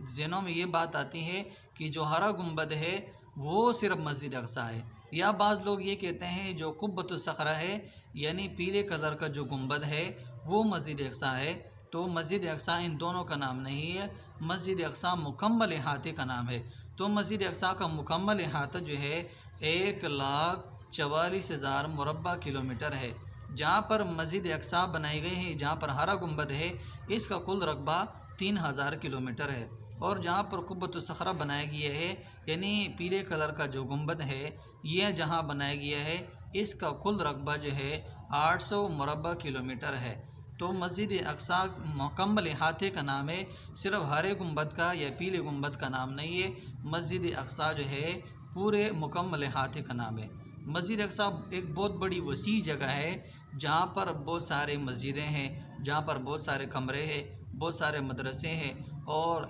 ज़हनों में ये बात आती है कि जो हरा गुंबद है वो सिर्फ मस्जिद अक़सा है, या बाज़ लोग ये कहते हैं जो कुब्बतुस सखरा है यानी पीले कलर का जो गुंबद है वो मस्जिद अक़सा है। तो मस्जिद अक़सा इन दोनों का नाम नहीं है, मस्जिद अक़सा मुकम्मल अहाते का नाम है। तो मस्जिद अक़सा का मुकम्मल अहाता जो है 1,44,000 मुरब्बा किलोमीटर है। जहाँ पर मस्जिद अक़सा बनाई गई है, जहाँ पर हरा गुंबद है, इसका कुल रकबा 3,000 किलोमीटर है। और जहाँ पर कुब्बतुस सखरा बनाया गया है यानी पीले कलर का जो गुंबद है यह जहाँ बनाया गया है, इसका कुल रकबा जो है 800 मुरब्बा किलोमीटर है। तो मस्जिद अक़सा मुकम्मल अहाते का नाम है, सिर्फ हरे गुंबद का या पीले गुंबद का नाम नहीं है। मस्जिद अक़सा जो है पूरे मुकम्मल अहाते का नाम है। मस्जिद अक़सा एक बहुत बड़ी वसी जगह है जहाँ पर बहुत सारे मस्जिदें हैं, जहाँ पर बहुत सारे कमरे हैं, बहुत सारे मदरसे हैं और